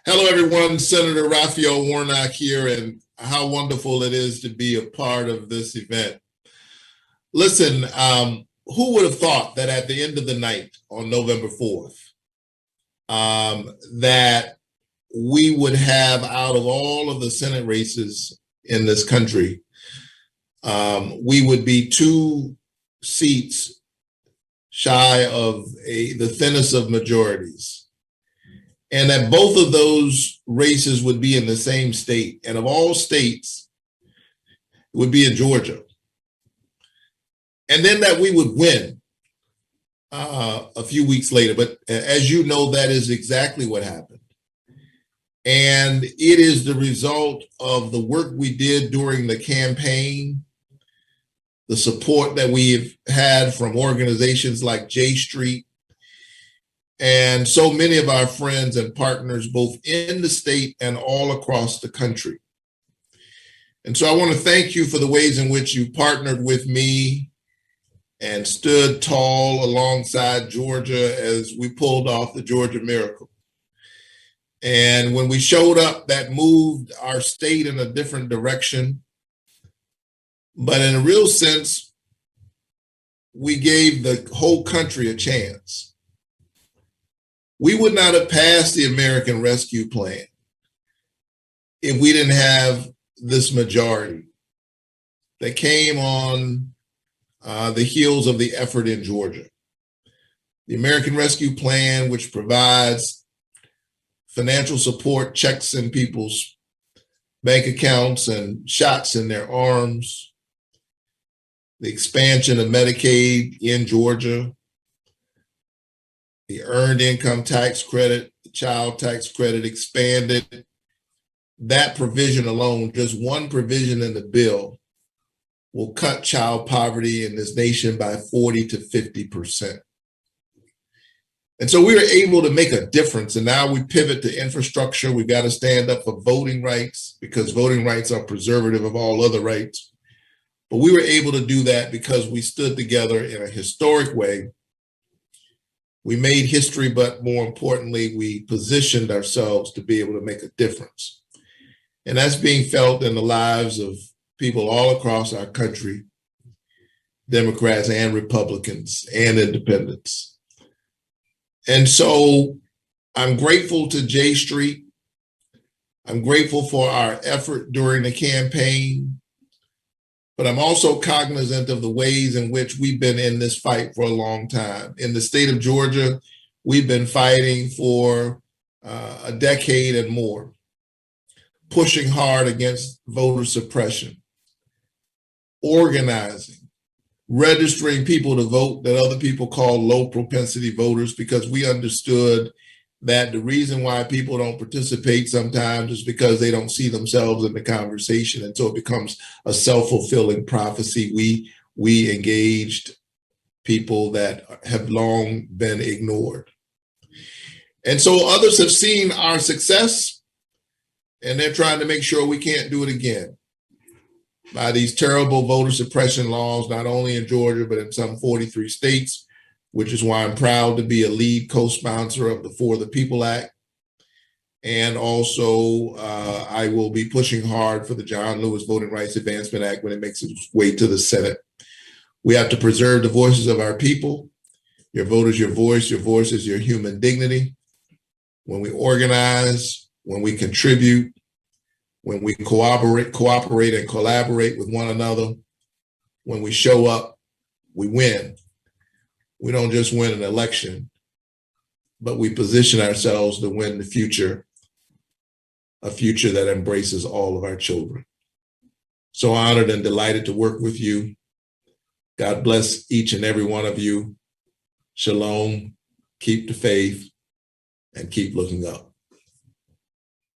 Hello, everyone. Senator Raphael Warnock here, and how wonderful it is to be a part of this event. Listen, who would have thought that at the end of the night on November 4th, that we would have, out of all of the Senate races in this country, we would be 2 seats shy of the thinnest of majorities. And that both of those races would be in the same state. And of all states, it would be in Georgia. And then that we would win a few weeks later. But as you know, that is exactly what happened. And it is the result of the work we did during the campaign, the support that we've had from organizations like J Street, and so many of our friends and partners, both in the state and all across the country. And so I want to thank you for the ways in which you partnered with me and stood tall alongside Georgia as we pulled off the Georgia miracle. And when we showed up, that moved our state in a different direction. But in a real sense, we gave the whole country a chance. We would not have passed the American Rescue Plan if we didn't have this majority that came on the heels of the effort in Georgia. The American Rescue Plan, which provides financial support, checks in people's bank accounts and shots in their arms, the expansion of Medicaid in Georgia, the earned income tax credit, the child tax credit expanded. That provision alone, just one provision in the bill, will cut child poverty in this nation by 40 to 50%. And so we were able to make a difference. And now we pivot to infrastructure. We've got to stand up for voting rights because voting rights are preservative of all other rights. But we were able to do that because we stood together in a historic way. We made history, but more importantly, we positioned ourselves to be able to make a difference. And that's being felt in the lives of people all across our country, Democrats and Republicans and independents. And so I'm grateful to J Street. I'm grateful for our effort during the campaign. But I'm also cognizant of the ways in which we've been in this fight for a long time. In the state of Georgia, we've been fighting for a decade and more, pushing hard against voter suppression, organizing, registering people to vote that other people call low propensity voters, because we understood that the reason why people don't participate sometimes is because they don't see themselves in the conversation. And so it becomes a self-fulfilling prophecy. We engaged people that have long been ignored. And so others have seen our success, and they're trying to make sure we can't do it again by these terrible voter suppression laws, not only in Georgia, but in some 43 states, which is why I'm proud to be a lead co-sponsor of the For the People Act. And also, I will be pushing hard for the John Lewis Voting Rights Advancement Act when it makes its way to the Senate. We have to preserve the voices of our people. Your vote is your voice is your human dignity. When we organize, when we contribute, when we cooperate and collaborate with one another, when we show up, we win. We don't just win an election, but we position ourselves to win the future, a future that embraces all of our children. So honored and delighted to work with you. God bless each and every one of you. Shalom, keep the faith, and keep looking up.